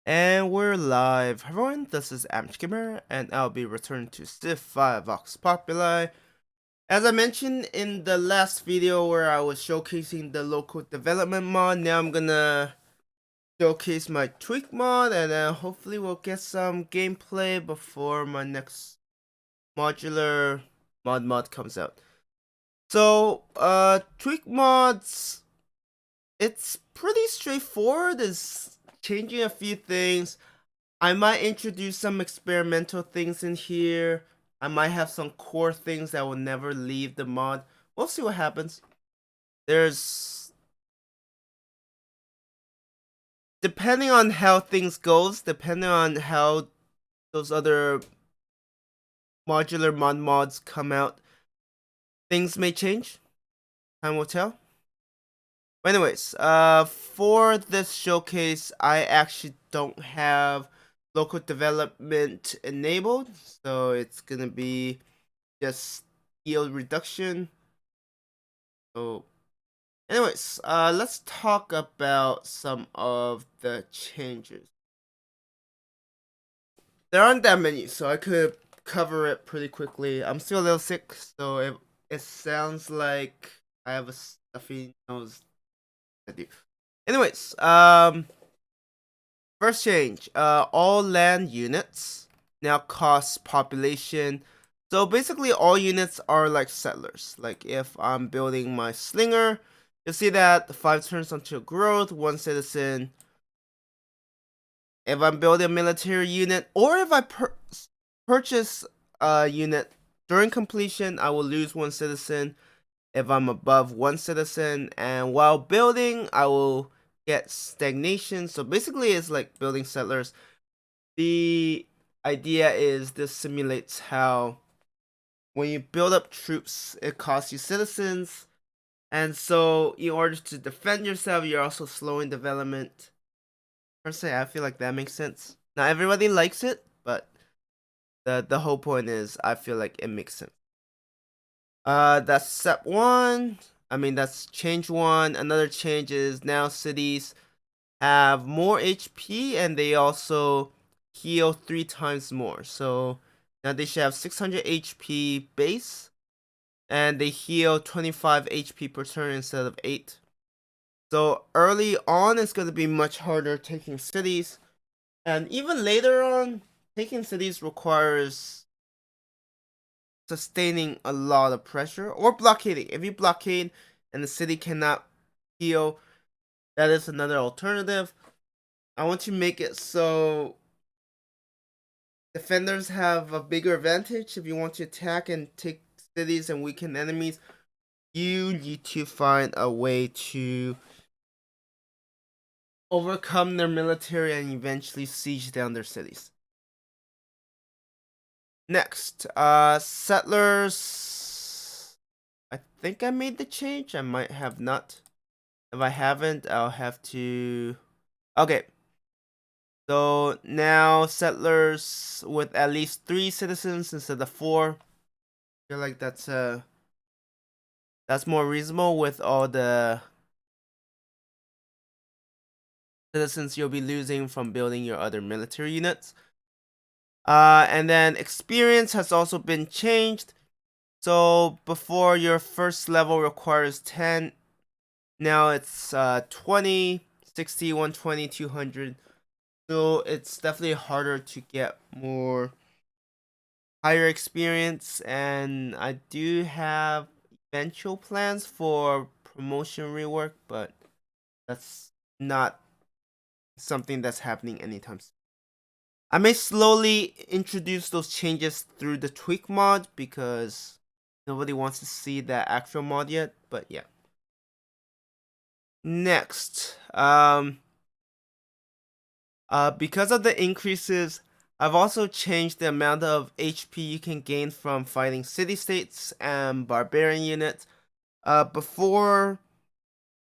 And we're live. Hi everyone, this is amateurgamer, and I'll be returning to Civ V Vox Populi. As I mentioned in the last video where I was showcasing the local development mod, now I'm gonna showcase my tweak mod, and then hopefully we'll get some gameplay before my next modular mod comes out. So, tweak mods, it's pretty straightforward. It's changing a few things. I might introduce some experimental things in here. I might have some core things that will never leave the mod. We'll see what happens. There's, depending on how things goes, depending on how those other modular mods come out, things may change. Time will tell. But anyways, for this showcase, I actually don't have local development enabled, so it's gonna be just yield reduction. So anyways, let's talk about some of the changes. There aren't that many, so I could cover it pretty quickly. I'm still a little sick, so it sounds like I have a stuffy nose. I do. Anyways, first change. All land units now cost population. So basically, all units are like settlers. Like if I'm building my slinger, you'll see that the 5 turns until growth, 1 citizen. If I'm building a military unit, or if I purchase a unit during completion, I will lose 1 citizen. If I'm above 1 citizen, and while building, I will get stagnation. So basically, it's like building settlers. The idea is this simulates how when you build up troops, it costs you citizens. And so, in order to defend yourself, you're also slowing development. Personally, I feel like that makes sense. Not everybody likes it, but the whole point is I feel like it makes sense. That's step one. I mean, that's change one. Another change is now cities have more HP and they also heal 3 times more. So now they should have 600 HP base and they heal 25 HP per turn instead of 8. So early on, it's going to be much harder taking cities. And even later on, taking cities requires sustaining a lot of pressure or blockading. If you blockade and the city cannot heal, that is another alternative. I want to make it so defenders have a bigger advantage. If you want to attack and take cities and weaken enemies, you need to find a way to overcome their military and eventually siege down their cities. Next, settlers. I think I made the change. I might have not. If I haven't, I'll have to. Okay. So now settlers with at least 3 citizens instead of 4. I feel like that's more reasonable with all the citizens you'll be losing from building your other military units. And then experience has also been changed. So before your first level requires 10, now it's 20, 60, 120, 200. So it's definitely harder to get more higher experience, and I do have eventual plans for promotion rework, but that's not something that's happening anytime soon. I may slowly introduce those changes through the tweak mod because nobody wants to see that actual mod yet, but yeah. Next, because of the increases, I've also changed the amount of HP you can gain from fighting city-states and barbarian units. Before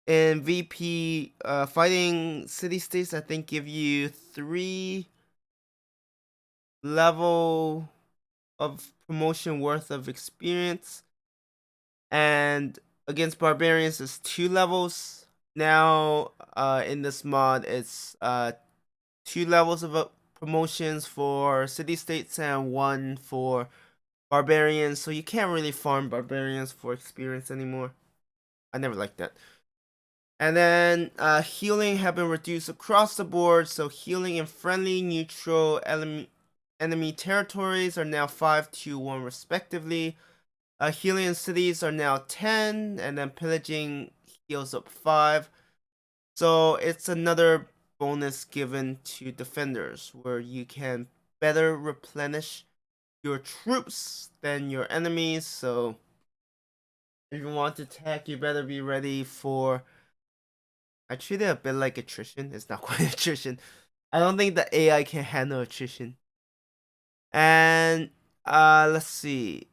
in VP, fighting city-states I think give you 3 level of promotion worth of experience, and against barbarians is 2 levels. Now, in this mod, it's 2 levels of promotions for city states and 1 for barbarians. So you can't really farm barbarians for experience anymore. I never liked that. And then healing have been reduced across the board. So healing in friendly, neutral, enemy territories are now 5, 2, 1 respectively. Healing in cities are now 10, and then pillaging heals up 5. So it's another bonus given to defenders where you can better replenish your troops than your enemies. So if you want to attack, you better be ready for. I treat it a bit like attrition. It's not quite attrition. I don't think the AI can handle attrition. And let's see.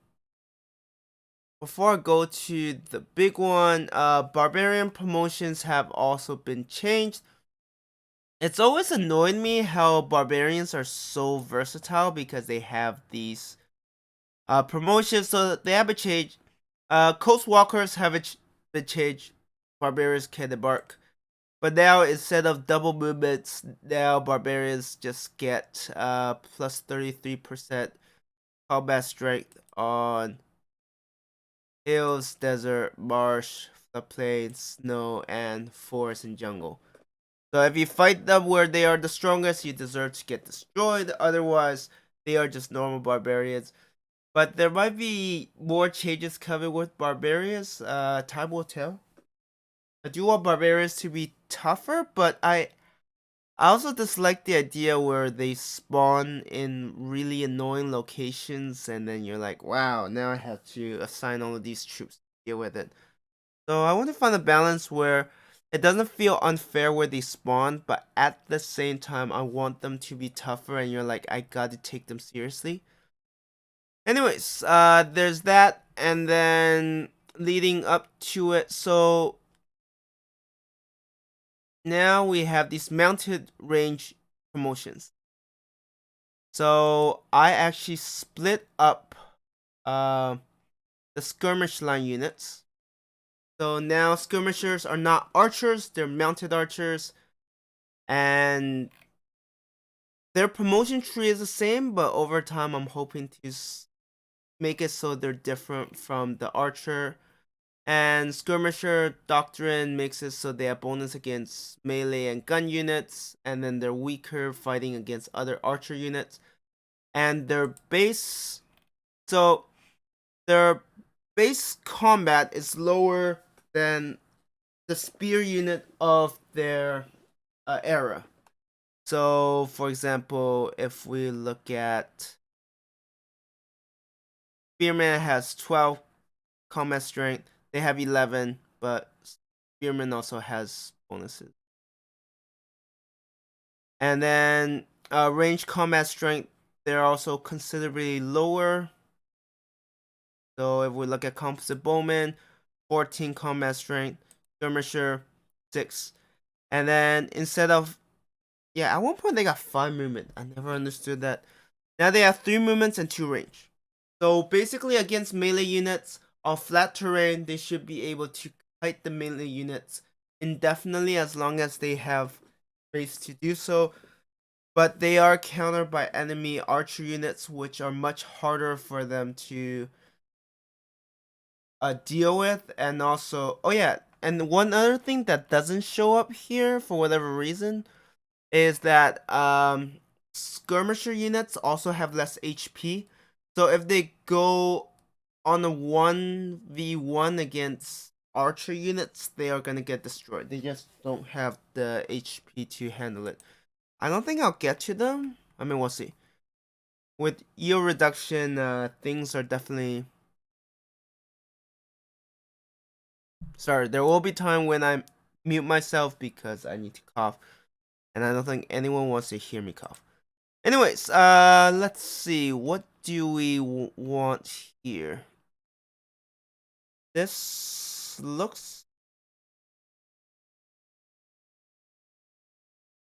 Before I go to the big one, barbarian promotions have also been changed. It's always annoyed me how barbarians are so versatile because they have these promotions. So they have a change. Coast walkers have been changed. Barbarians can embark. But now instead of double movements, now barbarians just get plus 33% combat strength on hills, desert, marsh, floodplain, snow, and forest and jungle. So if you fight them where they are the strongest, you deserve to get destroyed. Otherwise, they are just normal barbarians. But there might be more changes coming with barbarians. Time will tell. I do want barbarians to be tougher, but I also dislike the idea where they spawn in really annoying locations, and then you're like, wow, now I have to assign all of these troops to deal with it. So I want to find a balance where it doesn't feel unfair where they spawn, but at the same time, I want them to be tougher, and you're like, I got to take them seriously. Anyways, there's that, and then leading up to it, so now we have these mounted range promotions. So I actually split up uh, the skirmish line units. So now skirmishers are not archers, they're mounted archers. And their promotion tree is the same, but over time I'm hoping to make it so they're different from the archer. And skirmisher doctrine makes it so they have bonus against melee and gun units, and then they're weaker fighting against other archer units. And their base, so their base combat is lower than the spear unit of their era. So, for example, if we look at Spearman has 12 combat strength, they have 11, but Spearman also has bonuses. And then range combat strength, they're also considerably lower. So if we look at composite bowman, 14 combat strength, skirmisher 6. And then instead of at one point they got 5 movement. I never understood that. Now they have 3 movements and 2 range. So basically against melee units on flat terrain, they should be able to fight the melee units indefinitely as long as they have space to do so. But they are countered by enemy archer units, which are much harder for them to deal with. And also, oh yeah, and one other thing that doesn't show up here for whatever reason is that skirmisher units also have less HP. So if they go on a 1v1 against archer units, they are gonna get destroyed. They just don't have the HP to handle it. I don't think I'll get to them. I mean, we'll see. With yield reduction, things are definitely. Sorry, there will be time when I mute myself because I need to cough, and I don't think anyone wants to hear me cough. Anyways, let's see. What do we want here? This looks.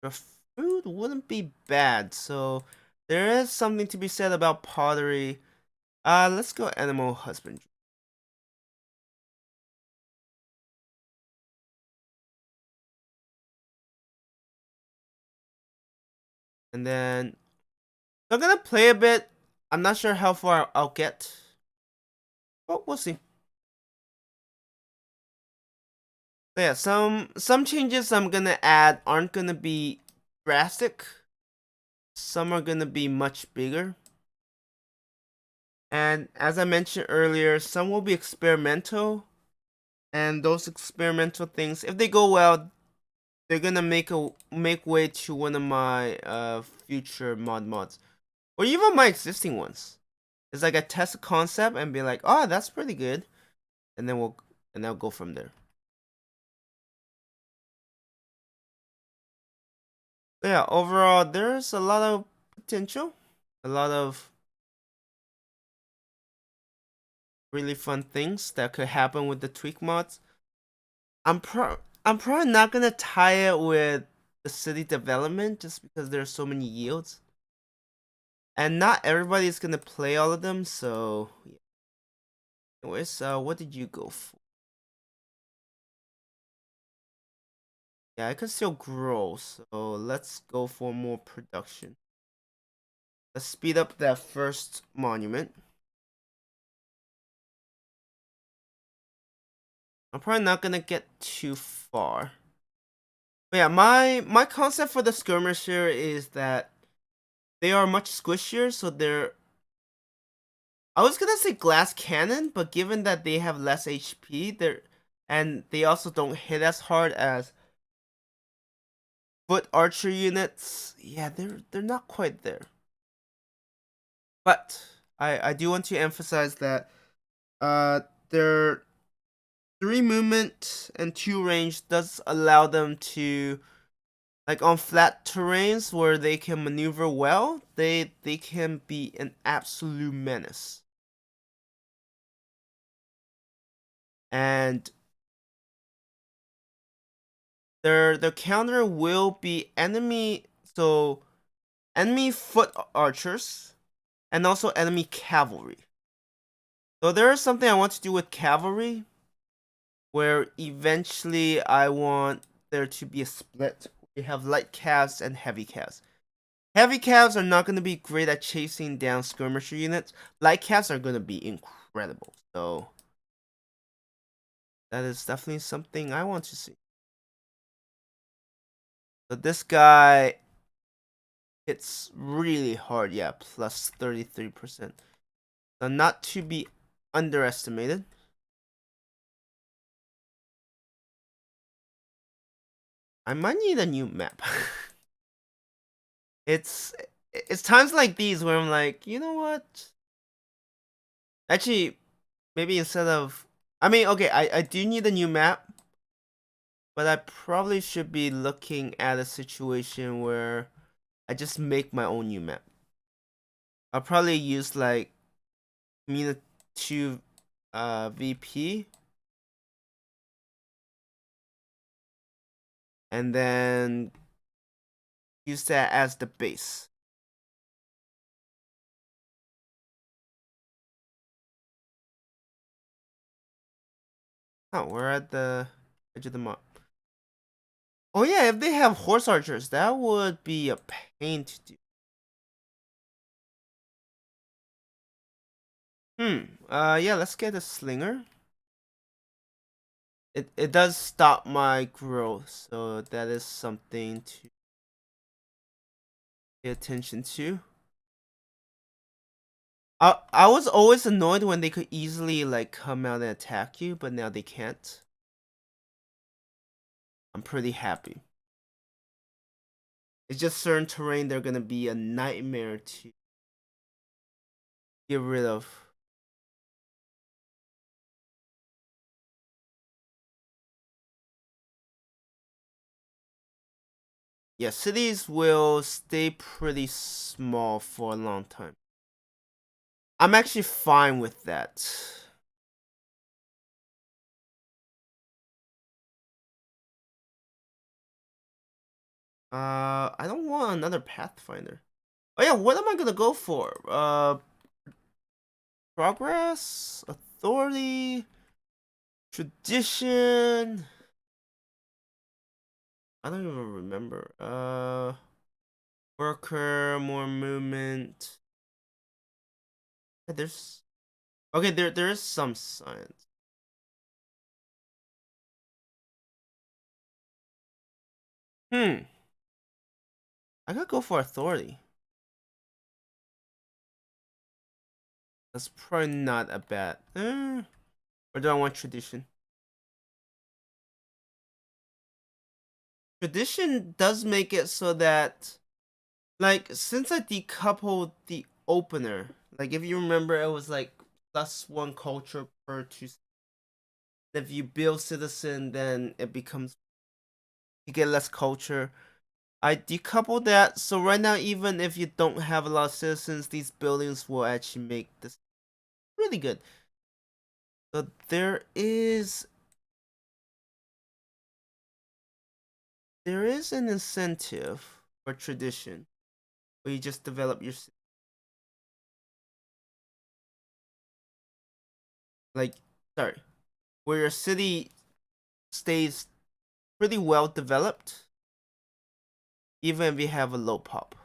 The food wouldn't be bad, so there is something to be said about pottery. Let's go animal husbandry. And then I'm gonna play a bit. I'm not sure how far I'll get, but we'll see. So yeah, some changes I'm gonna add aren't gonna be drastic. Some are gonna be much bigger. And as I mentioned earlier, some will be experimental. And those experimental things, if they go well, they're gonna make way to one of my future mods. Or even my existing ones. It's like I test a concept and be like, oh, that's pretty good. And then I'll go from there. So yeah, overall there's a lot of potential. A lot of really fun things that could happen with the tweak mods. I'm probably not gonna tie it with the city development just because there's so many yields. And not everybody's gonna play all of them, so yeah. Anyways, what did you go for? Yeah, I could still grow, so let's go for more production. Let's speed up that first monument. I'm probably not gonna get too far. But yeah, my concept for the skirmisher is that they are much squishier, so they're, I was gonna say glass cannon, but given that they have less HP, and they also don't hit as hard as foot archer units. Yeah, they're not quite there. But I do want to emphasize that their 3 movement and 2 range does allow them to, like on flat terrains where they can maneuver well, they can be an absolute menace. And their counter will be enemy foot archers and also enemy cavalry. So there is something I want to do with cavalry where eventually I want there to be a split. We have light calves and heavy calves. Heavy calves are not going to be great at chasing down skirmisher units. Light calves are going to be incredible. So that is definitely something I want to see. So this guy hits really hard. Yeah, plus 33%. So not to be underestimated. I might need a new map. it's it's times like these where I'm like, you know what? Actually, maybe instead of, I mean, okay, I do need a new map, but I probably should be looking at a situation where I just make my own new map. I'll probably use like Mina 2 VP and then use that as the base. Oh, we're at the edge of the map. Oh yeah, if they have horse archers, that would be a pain to do. Yeah, let's get a slinger. It does stop my growth, so that is something to pay attention to. I was always annoyed when they could easily like come out and attack you, but now they can't. I'm pretty happy. It's just certain terrain they're gonna be a nightmare to get rid of. Yeah, cities will stay pretty small for a long time. I'm actually fine with that. I don't want another Pathfinder. Oh yeah, what am I gonna go for? Progress, authority, tradition. I don't even remember. Worker, more movement. There's okay. There is some science. Hmm. I could go for authority. That's probably not a bad. Or do I want tradition? Tradition does make it so that, like, since I decoupled the opener, like if you remember, it was like +1 culture per 2. If you build citizen, then it becomes you get less culture. I decoupled that, so right now, even if you don't have a lot of citizens, these buildings will actually make this really good. So there is an incentive for tradition where you just develop your like sorry, where your city stays pretty well developed, even if you have a low pop.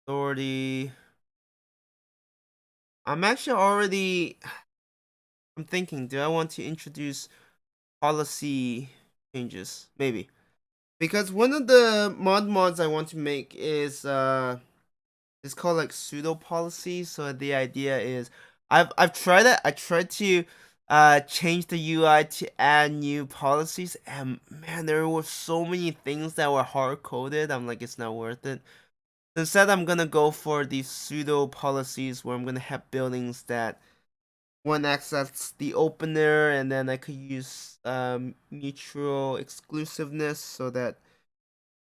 Authority. I'm actually already. I'm thinking. Do I want to introduce policy changes? Maybe because one of the mods I want to make is it's called like pseudo policy. So the idea is I've tried it. I tried to change the UI to add new policies, and man, there were so many things that were hard coded. I'm like, it's not worth it. Instead, I'm gonna go for these pseudo policies where I'm gonna have buildings that one access the opener, and then I could use mutual exclusiveness so that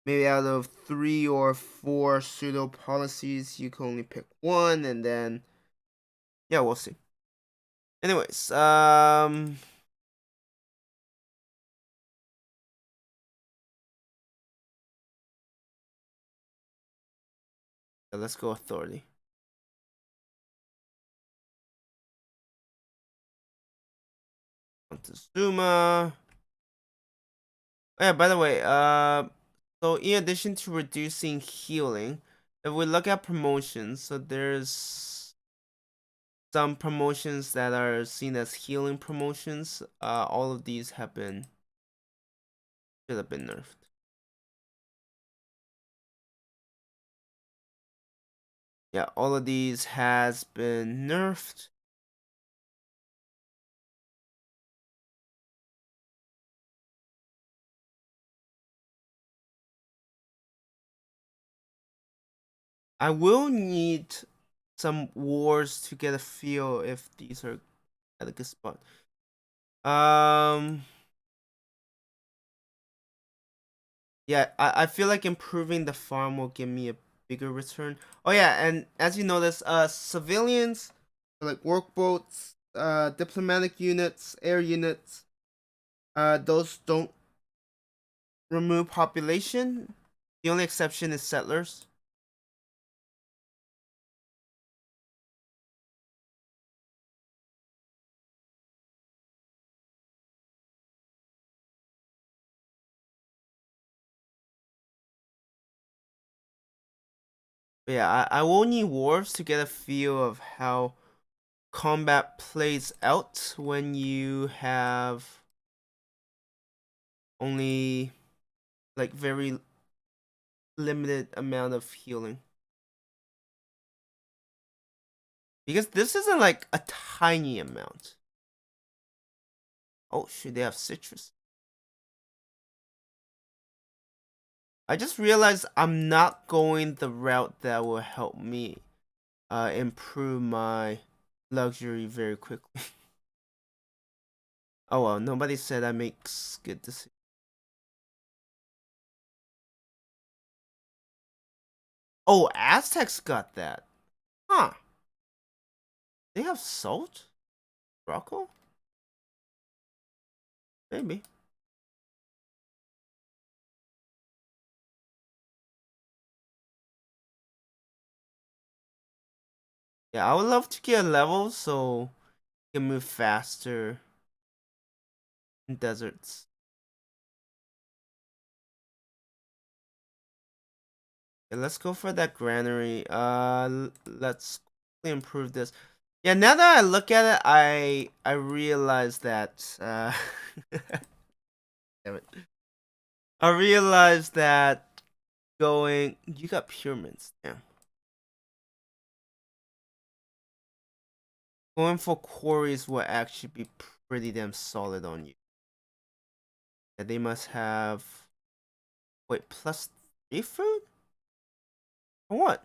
maybe out of 3 or 4 pseudo policies, you can only pick one, and then yeah, we'll see. Anyways, let's go authority. Montezuma. Oh, yeah, by the way, so in addition to reducing healing, if we look at promotions, so there's some promotions that are seen as healing promotions. All of these should have been nerfed. Yeah, all of these has been nerfed. I will need some wars to get a feel if these are at a good spot. Um, yeah, I feel like improving the farm will give me a bigger return. Oh yeah, and as you notice, civilians like workboats, diplomatic units, air units, those don't remove population. The only exception is settlers. But yeah, I will need wars to get a feel of how combat plays out when you have only like very limited amount of healing. Because this isn't like a tiny amount. Oh shoot, they have citrus. I just realized I'm not going the route that will help me improve my luxury very quickly. Oh well, nobody said I makes good decisions. Oh, Aztecs got that. Huh. They have salt? Rocco? Maybe. Yeah, I would love to get a level, so can move faster in deserts. Okay, let's go for that granary. Let's improve this. Yeah, now that I look at it, I realize that damn it. I realize that going you got pyramids, damn. Going for quarries will actually be pretty damn solid on you. Yeah, they must have wait, +3 food? For what?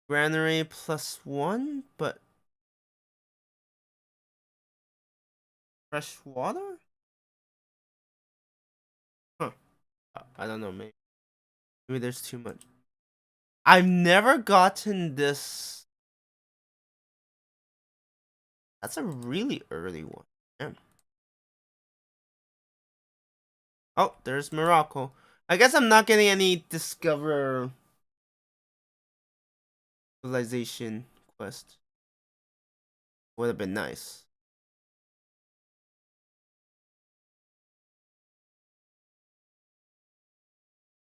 Granary +1, but fresh water? Huh. I don't know, maybe there's too much. I've never gotten this. That's a really early one. Damn. Oh, there's Morocco. I guess I'm not getting any discover civilization quest. Would have been nice.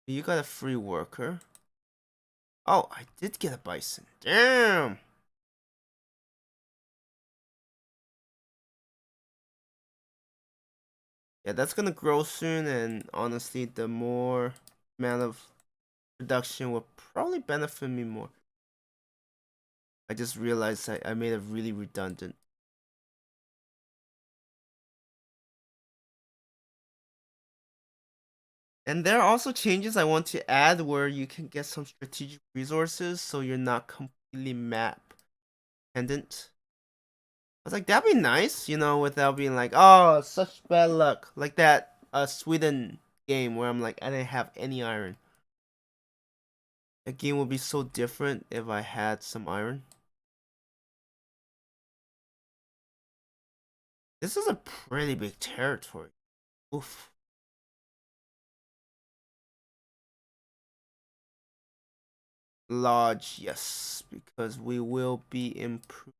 You got a free worker. Oh, I did get a bison. Damn. Yeah, that's gonna grow soon, and honestly, the more amount of production will probably benefit me more. I just realized I made it really redundant. And there are also changes I want to add where you can get some strategic resources so you're not completely map dependent. I was like, that'd be nice, without being like, oh, such bad luck. Like that Sweden game where I'm like, I didn't have any iron. That game would be so different if I had some iron. This is a pretty big territory. Oof. Lodge, yes, because we will be improving.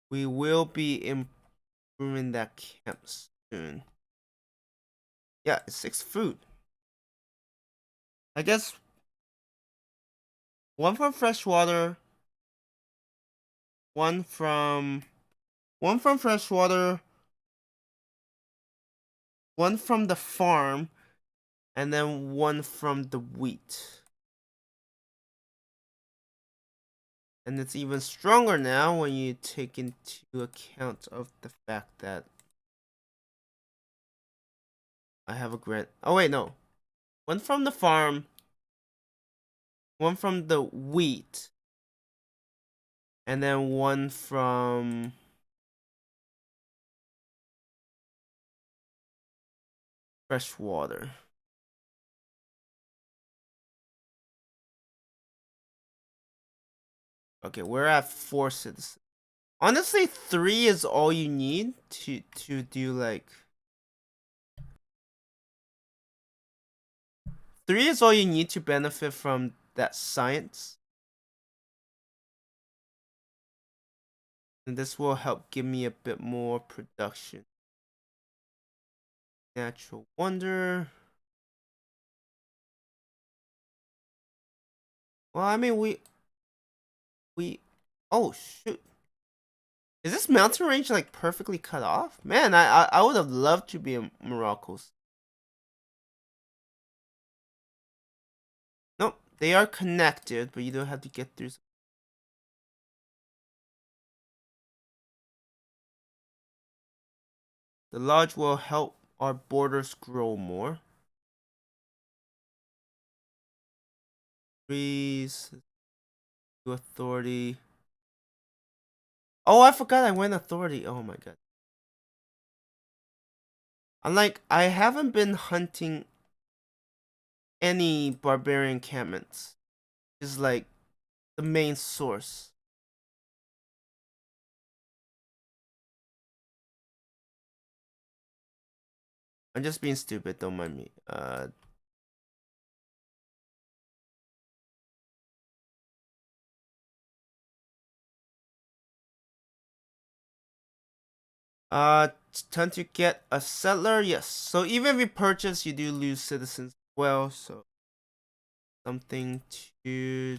We will be improving that camp soon. Yeah, it's 6 food. I guess one from freshwater, one from freshwater, one from the farm, and then one from the wheat. And it's even stronger now when you take into account of the fact that I have a grant. Oh wait, no. One from the farm, one from the wheat, and then one from fresh water. Okay, we're at 4 citizens. Honestly, 3 is all you need to do like 3 is all you need to benefit from that science. And this will help give me a bit more production. Natural wonder. Well, I mean, we. Oh shoot! Is this mountain range like perfectly cut off? Man, I would have loved to be in Morocco's. Nope, they are connected, but you don't have to get through. The lodge will help our borders grow more. Trees, authority. Oh, I forgot I went authority. Oh my god. I'm like, I haven't been hunting any barbarian encampments. Is like the main source. I'm just being stupid, don't mind me. Tend to get a settler. Yes. So even if you purchase, you do lose citizens as well. So something to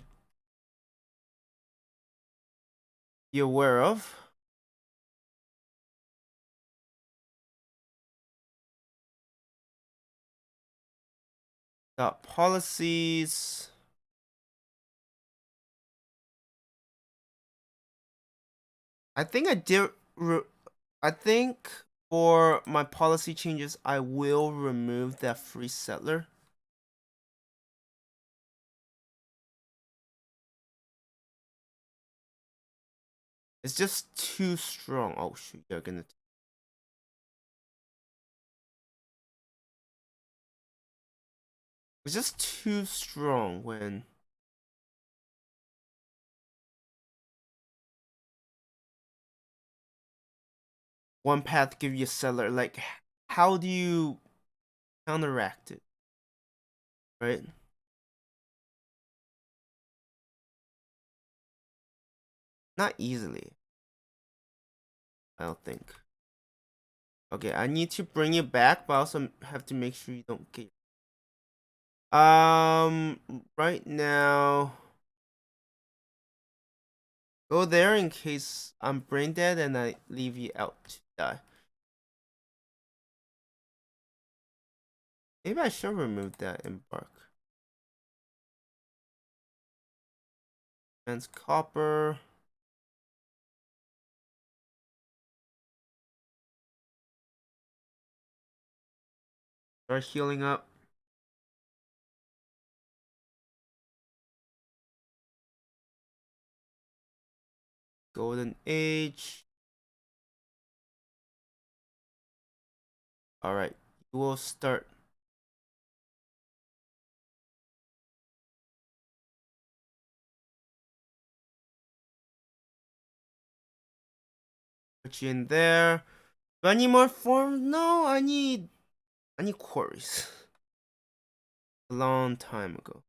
be aware of. Got policies. I think I did. I think for my policy changes, I will remove that free settler. It's just too strong. Oh shoot, they're gonna. It's just too strong when one path give you a settler. Like, how do you counteract it? Right? Not easily. I don't think. Okay, I need to bring you back, but I also have to make sure you don't get. Right now, go there in case I'm brain dead and I leave you out to die. Maybe I should remove that embark. And copper. Start healing up. Golden Age. Alright, we'll start. Put you in there. Do I need more forms? No, I need quarries. A long time ago.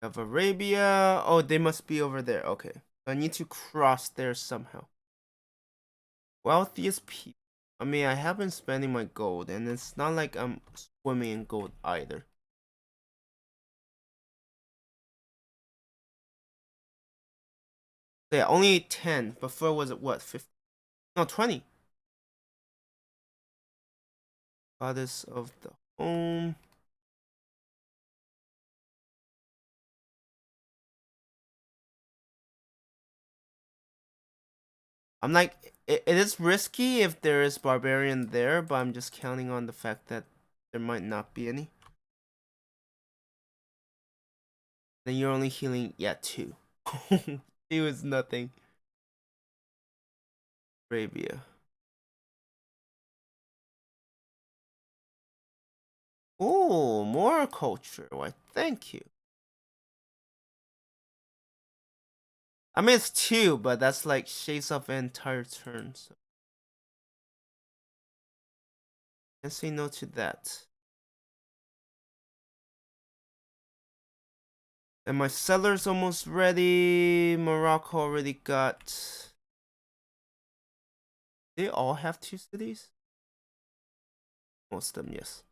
Of Arabia. Oh, they must be over there. Okay. I need to cross there somehow. Wealthiest people. I mean, I have been spending my gold, and it's not like I'm swimming in gold either. Yeah, only 10. Before was it what? 50? No, 20. Goddess of the home. I'm like, it is risky if there is barbarian there, but I'm just counting on the fact that there might not be any. Then you're only healing, yeah, 2. 2 is nothing. Arabia. Oh, more culture. Why, thank you. I mean, it's 2, but that's like shades of an entire turn. So can't say no to that. And my cellar's almost ready. Morocco already got. They all have 2 cities? Most of them, yes.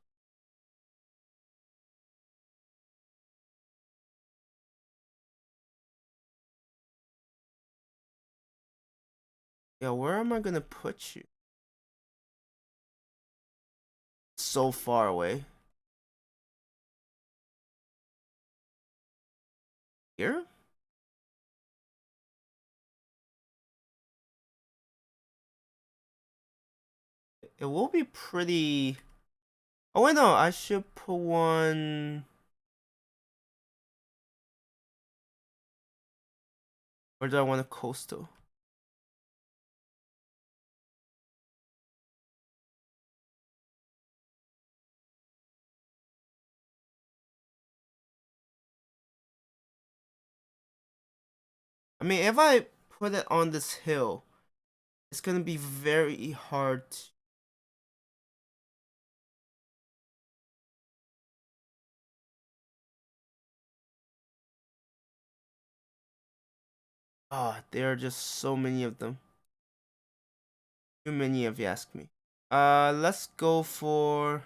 Yeah, where am I gonna put you? So far away. Here? It will be pretty. Oh wait, no, I should put one. Or do I want a coastal? I mean, if I put it on this hill, It's gonna be very hard. There are just so many of them. Too many if you ask me. Let's go for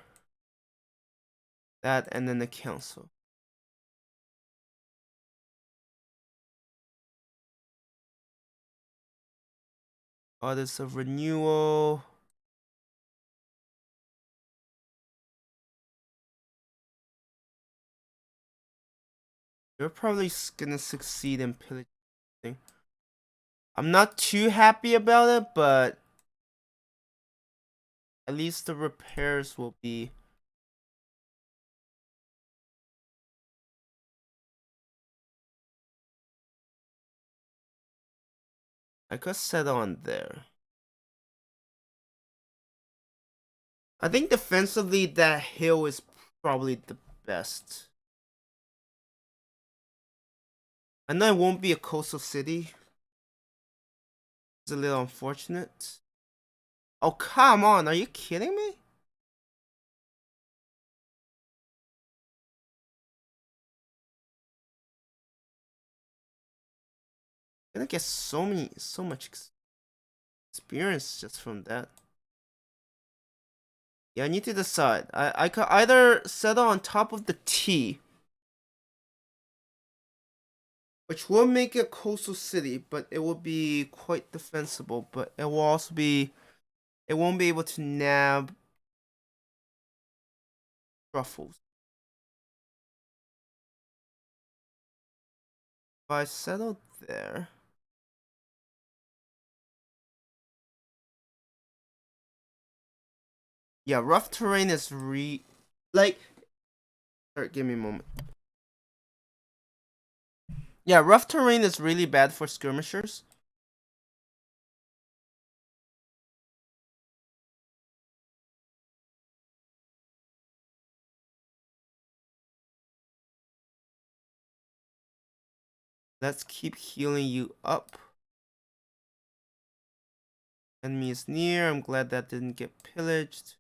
that and then the council. Oh, there's a renewal. You're probably gonna succeed in pillaging. I'm not too happy about it, but at least the repairs will be. I could settle on there. I think defensively that hill is probably the best. I know it won't be a coastal city. It's a little unfortunate. Oh, come on. Are you kidding me? I'm gonna get so much experience just from that. Yeah, I need to decide. I could either settle on top of the T, which will make it a coastal city, but it will be quite defensible. But it will also be, it won't be able to nab truffles. If I settle there, yeah, rough terrain is like. Alright, give me a moment. Yeah, rough terrain is really bad for skirmishers. Let's keep healing you up. Enemy is near. I'm glad that didn't get pillaged.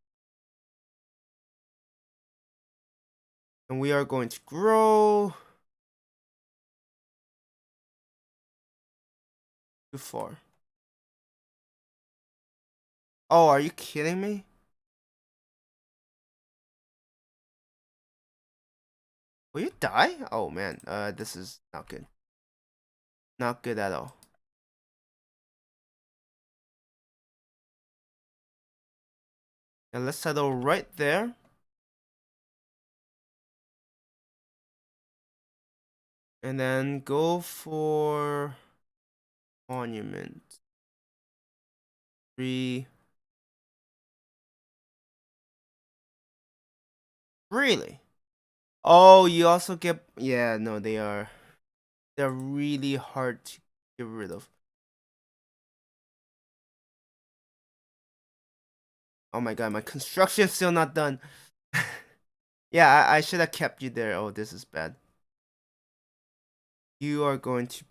And we are going to grow. Too far. Oh, are you kidding me? Will you die? Oh man, this is not good. Not good at all. And let's settle right there. And then go for monument. 3. Really? Oh, you also get, yeah, no, they're really hard to get rid of. Oh my god, my construction's still not done. Yeah, I should have kept you there. Oh, this is bad. You are going to.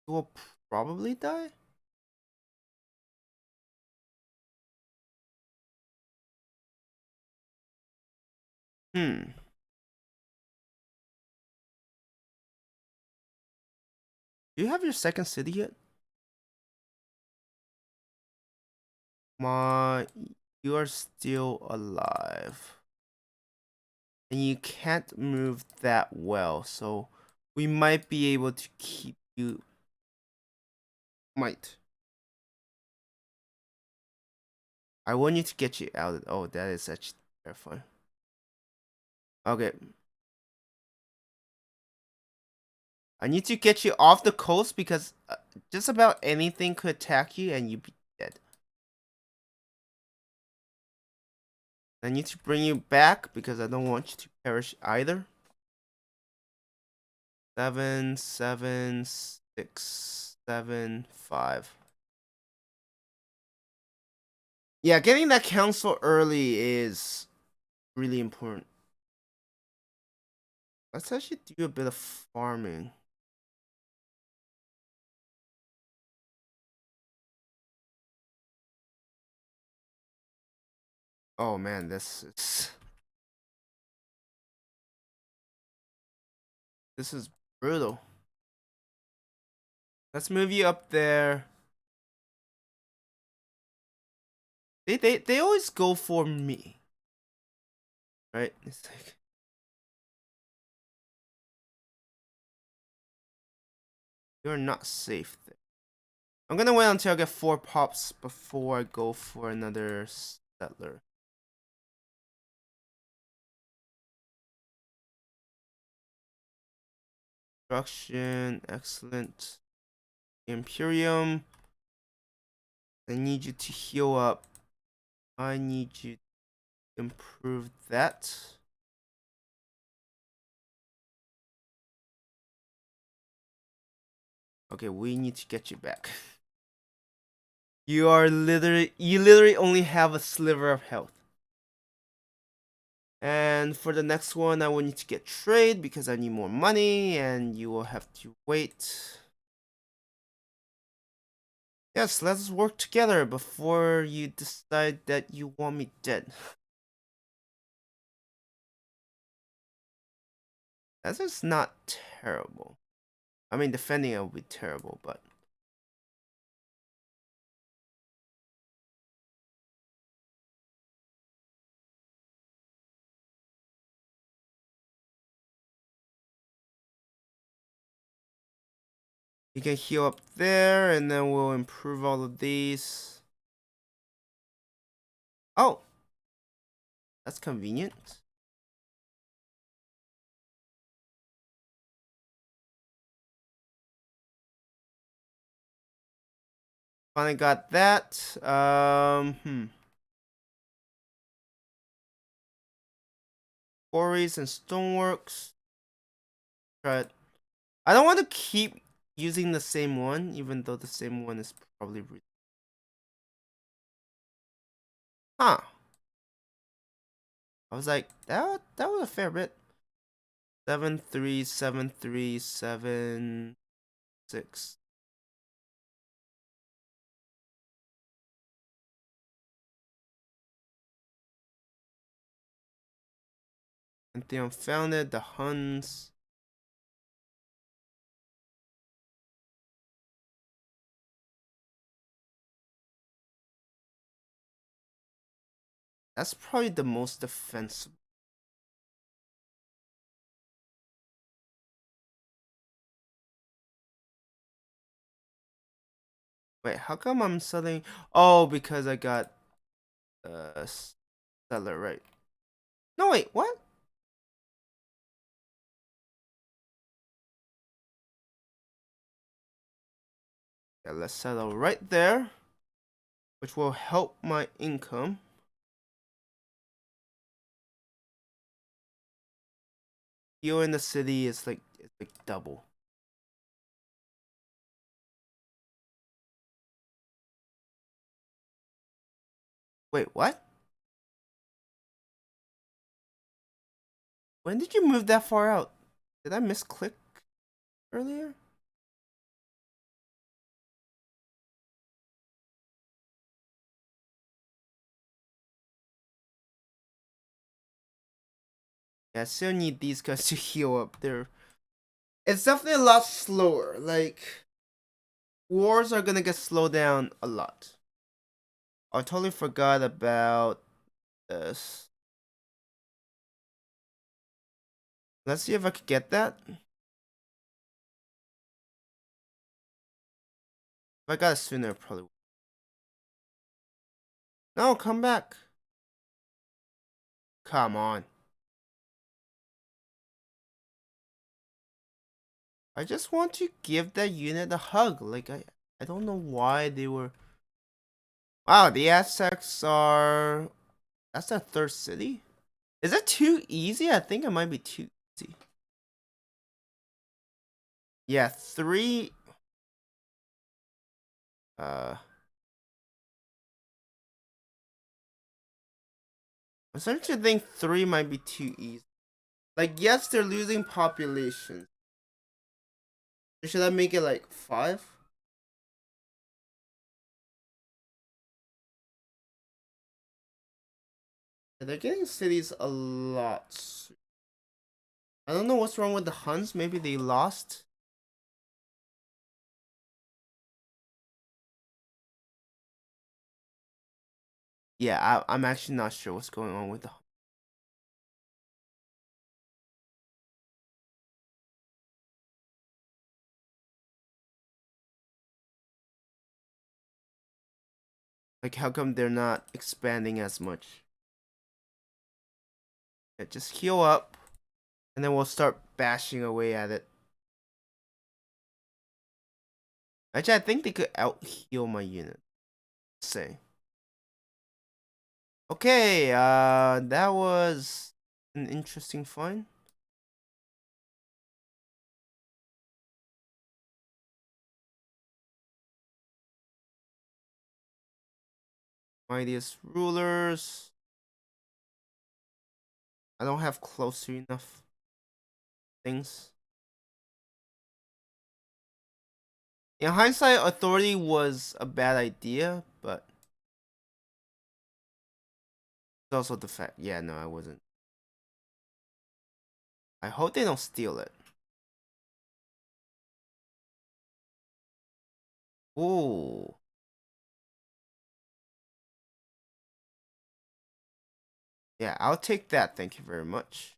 You will probably die. Hmm. Do you have your second city yet? My, you are still alive. And you can't move that well, so we might be able to keep you. Might. I want you to get you out of. Oh, that is actually terrifying. Okay. I need to get you off the coast because just about anything could attack you and you'd be dead. I need to bring you back because I don't want you to perish either. 7, 7, 6, 7, 5. Yeah, getting that council early is really important. Let's actually do a bit of farming. Oh man, this is brutal. Let's move you up there. They always go for me. Right? It's like you're not safe there. I'm gonna wait until I get 4 pops before I go for another settler. Construction, excellent. Imperium. I need you to heal up. I need you to improve that. Okay, we need to get you back. You literally only have a sliver of health. And for the next one, I will need to get trade because I need more money, and you will have to wait. Yes, let's work together before you decide that you want me dead. That is not terrible. I mean, defending it would be terrible, but you can heal up there, and then we'll improve all of these. Oh, that's convenient. Finally got that. Quarries and stoneworks. Try it. I don't want to keep using the same one, even though the same one is probably huh. I was like, that was a fair bit. 73737 6. And the unfounded, the Huns. That's probably the most defensive. Wait, how come I'm selling? Oh, because I got seller, right? No, wait, what? Yeah, let's settle right there, which will help my income. Here in the city is like it's like double. Wait, what? When did you move that far out? Did I misclick earlier? Yeah, I still need these guys to heal up. It's definitely a lot slower. Like wars are gonna get slowed down a lot. I totally forgot about this. Let's see if I could get that. If I got it sooner, probably. No, come back. Come on. I just want to give that unit a hug. Like I don't know why they were. Wow, the Aztecs are. That's their third city. Is it too easy? I think it might be too easy. Yeah, 3. I'm starting to think 3 might be too easy. Like, yes, they're losing population. Should I make it like 5? They're getting cities a lot. I don't know what's wrong with the Huns. Maybe they lost. Yeah, I'm actually not sure what's going on with the. Like, how come they're not expanding as much? Yeah, just heal up, and then we'll start bashing away at it. Actually, I think they could out heal my unit. Say. Okay, that was an interesting find. Mightiest rulers. I don't have closer enough things. In hindsight, authority was a bad idea, but it's also the fact. Yeah, no, I wasn't. I hope they don't steal it. Ooh. Yeah, I'll take that. Thank you very much.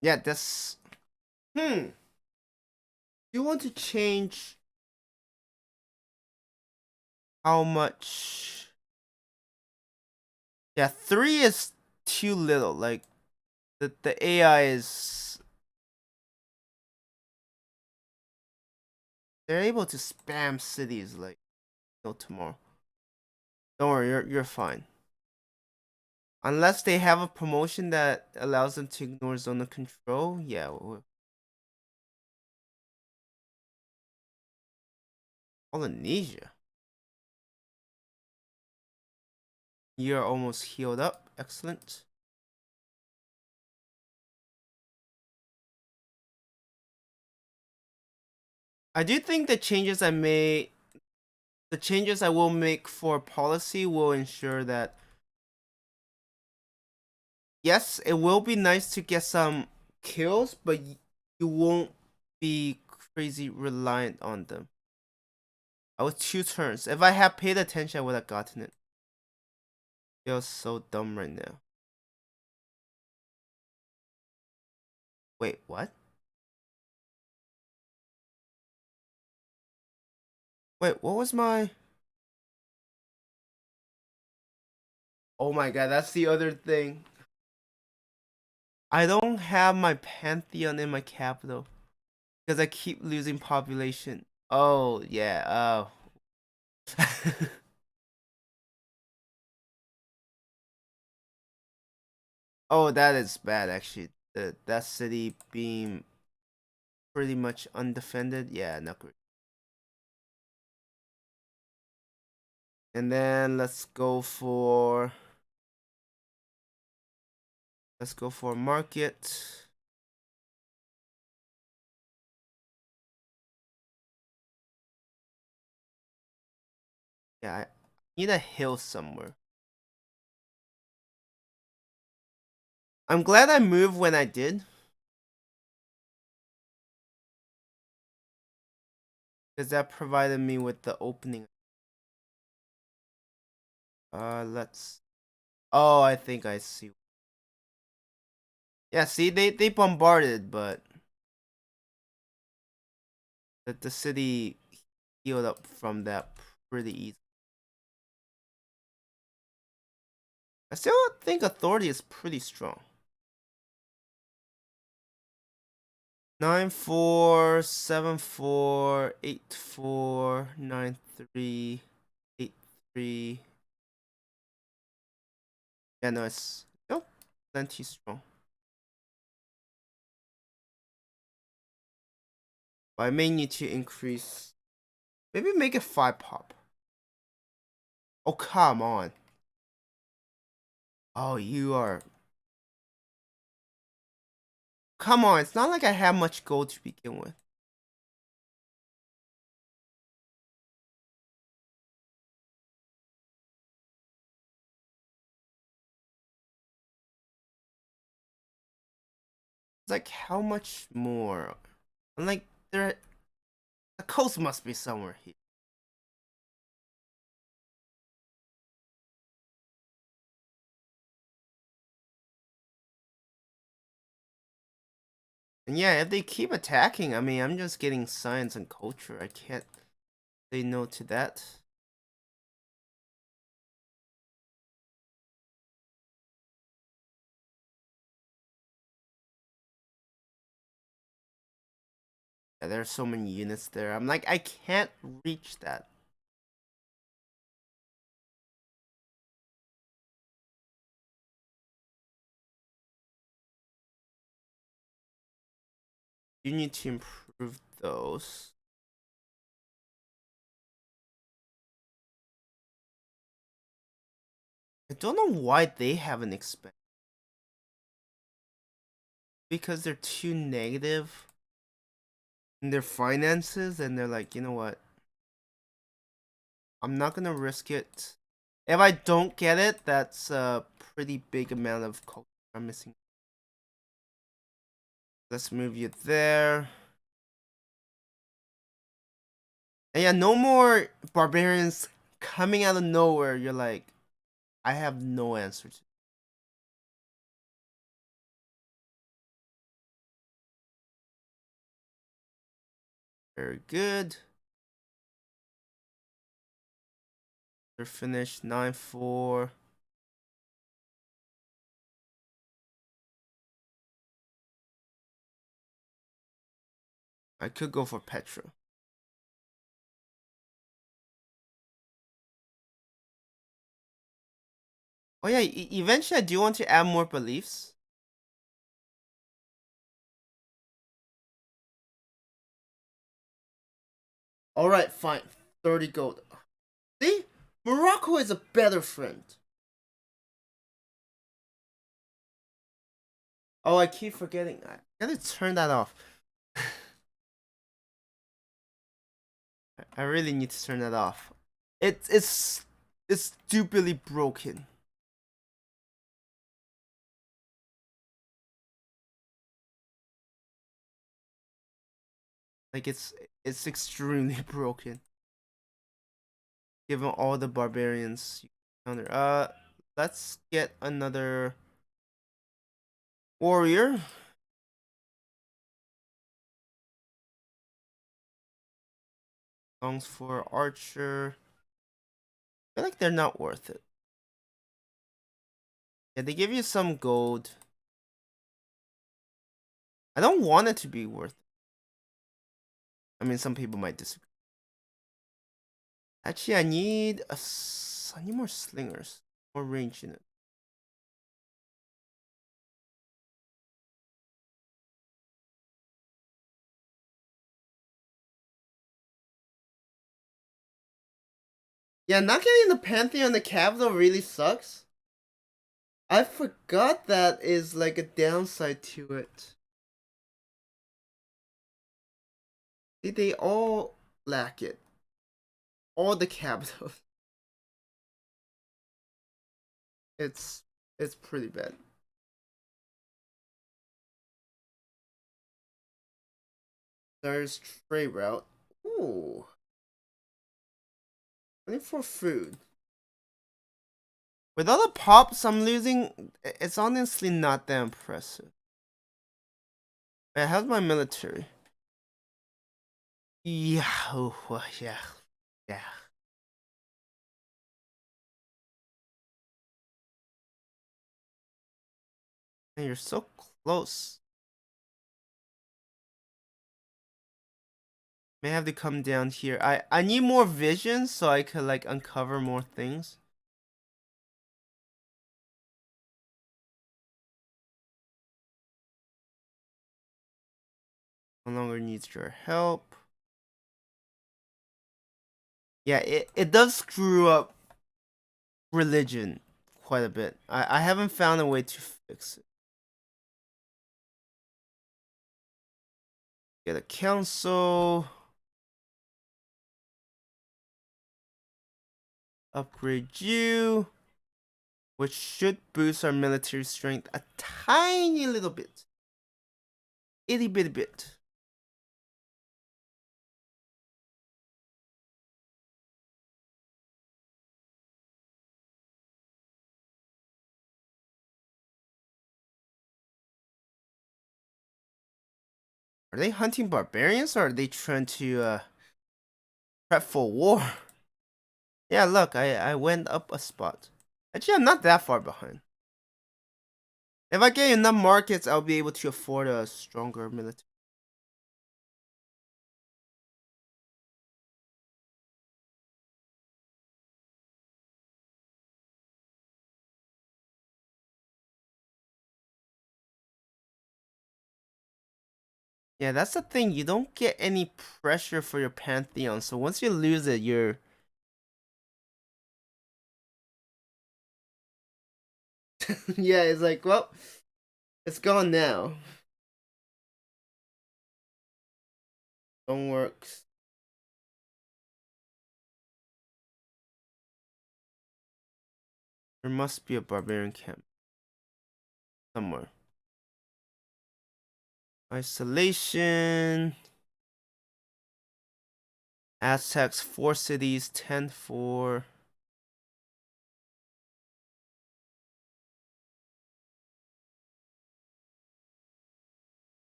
Yeah, that's. Hmm. You want to change how much? Yeah, 3 is too little. Like, the AI is. They're able to spam cities like no tomorrow. Don't worry, you're fine. Unless they have a promotion that allows them to ignore zone of control, yeah. Polynesia. You're almost healed up. Excellent. I do think the changes I will make for policy will ensure that yes, it will be nice to get some kills, but you won't be crazy reliant on them. I was 2 turns. If I had paid attention, I would have gotten it. Feels so dumb right now. Wait, what? Wait, what was my? Oh my god, that's the other thing. I don't have my Pantheon in my capital because I keep losing population. Oh, yeah. Oh. Oh, that is bad actually. That city being pretty much undefended. Yeah, not great. And then let's go for market. Yeah, I need a hill somewhere. I'm glad I moved when I did. Because that provided me with the opening. Let's. Oh, I think I see. Yeah, see, they bombarded, but the city healed up from that pretty easy. I still think authority is pretty strong. 9-4, 7-4, 8-4, 9-3, 8-3. Yeah, no, it's still plenty strong. But I may need to increase Maybe make it 5 pop. Oh, come on. Oh, you are... Come on, it's not like I have much gold to begin with. It's like, how much more? I'm like, the coast must be somewhere here. And yeah, if they keep attacking, I mean, I'm just getting science and culture. I can't say no to that. Yeah, there are so many units there. I'm like, I can't reach that. You need to improve those. I don't know why they haven't expanded. Because they're too negative in their finances, and they're like, you know what? I'm not gonna risk it. If I don't get it, that's a pretty big amount of culture I'm missing. Let's move you there. And yeah, no more barbarians coming out of nowhere. You're like, I have no answer to. Very good. They're finished 9-4. I could go for Petra. Oh yeah, eventually I do want to add more beliefs. Alright, fine. 30 gold. See? Morocco is a better friend. Oh, I keep forgetting. I gotta turn that off. I really need to turn that off. It's stupidly broken. Like it's extremely broken. Given all the barbarians you counter. Let's get another warrior. Songs for archer. I feel like they're not worth it. Yeah, they give you some gold. I don't want it to be worth it. I mean, some people might disagree. Actually, I need more slingers, more range in it. Yeah, not getting the Pantheon in the capital really sucks. I forgot that is like a downside to it. They all lack it. All the capitals. It's it's pretty bad. There's trade route. Ooh. 24 food. With all the pops I'm losing, it's honestly not that impressive. Wait, how's my military? Yeah, oh, yeah, yeah. And you're so close. May have to come down here. I need more vision so I could like uncover more things. No longer needs your help. Yeah, it does screw up religion quite a bit. I haven't found a way to fix it. Get a council. Upgrade you, which should boost our military strength a tiny little bit. Itty bitty bit. Are they hunting barbarians or are they trying to prep for war? Yeah, look, I went up a spot. Actually, I'm not that far behind. If I get enough markets, I'll be able to afford a stronger military. Yeah, that's the thing. You don't get any pressure for your Pantheon. So once you lose it, you're... yeah, it's like, well, it's gone now. Don't work. There must be a barbarian camp somewhere. Isolation. Aztecs, 4 cities, 10-4.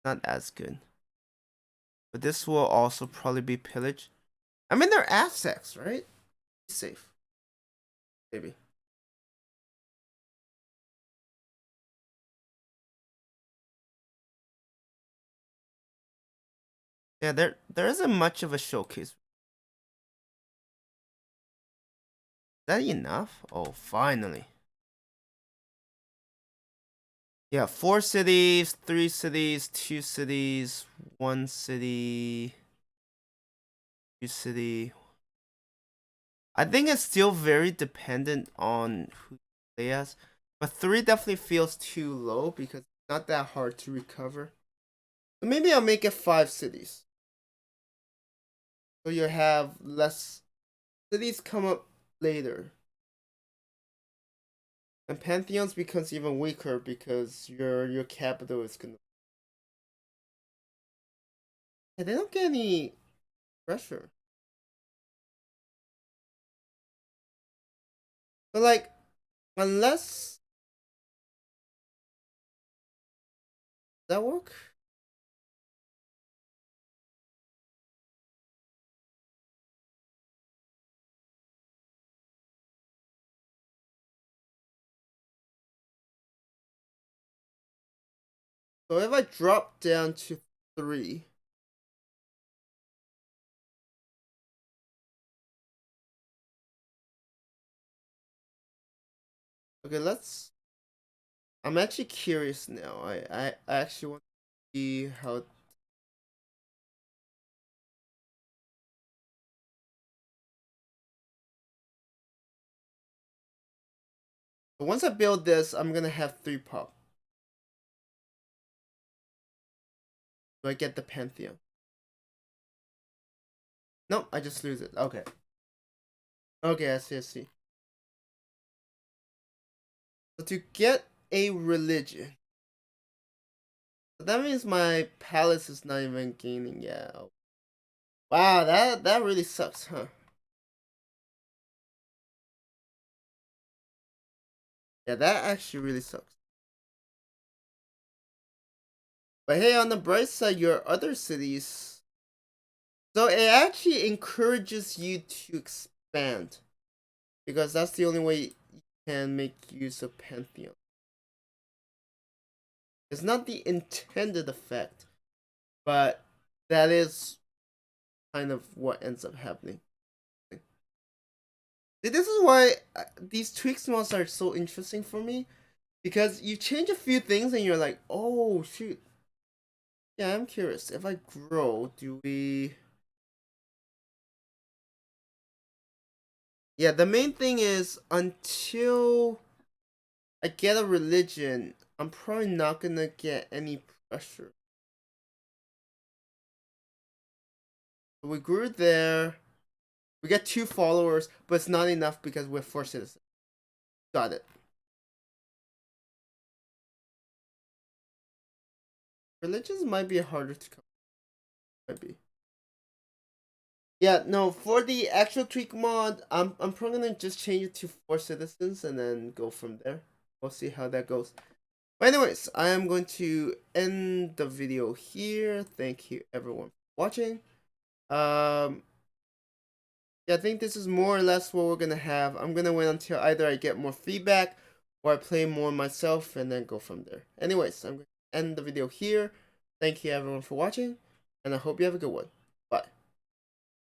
Not as good. But this will also probably be pillage. I mean, they're Aztecs, right? Safe. Maybe. Yeah, there isn't much of a showcase. Is that enough? Oh, finally. Yeah, 4 cities, 3 cities, 2 cities, 1 city, 2 city. I think it's still very dependent on who they as. But 3 definitely feels too low because it's not that hard to recover. So maybe I'll make it 5 cities. So you have less cities come up later. And Pantheons becomes even weaker because your capital is gonna... Yeah, they don't get any pressure. But like, unless... Does that work? So if I drop down to 3... Okay, let's... I'm actually curious now. I actually want to see how... But once I build this, I'm gonna have 3 pop. Do I get the Pantheon? Nope, I just lose it. Okay. Okay, I see, I see. So to get a religion... That means my palace is not even gaining. Yeah. Wow, that really sucks, huh? Yeah, that actually really sucks. But hey, on the bright side, your other cities... So it actually encourages you to expand. Because that's the only way you can make use of Pantheon. It's not the intended effect, but that is kind of what ends up happening. See, this is why these tweaks mods are so interesting for me. Because you change a few things and you're like, oh shoot. Yeah, I'm curious. If I grow, do we... Yeah, the main thing is until I get a religion, I'm probably not gonna get any pressure. So we grew there. We get 2 followers, but it's not enough because we're 4 citizens. Got it. Religions might be harder to come. Might be. Yeah, no, for the actual tweak mod, I'm probably gonna just change it to 4 citizens and then go from there. We'll see how that goes. But anyways, I am going to end the video here. Thank you everyone for watching. Yeah, I think this is more or less what we're gonna have. I'm gonna wait until either I get more feedback or I play more myself and then go from there. Anyways, I'm gonna end the video here. Thank you everyone for watching, and I hope you have a good one.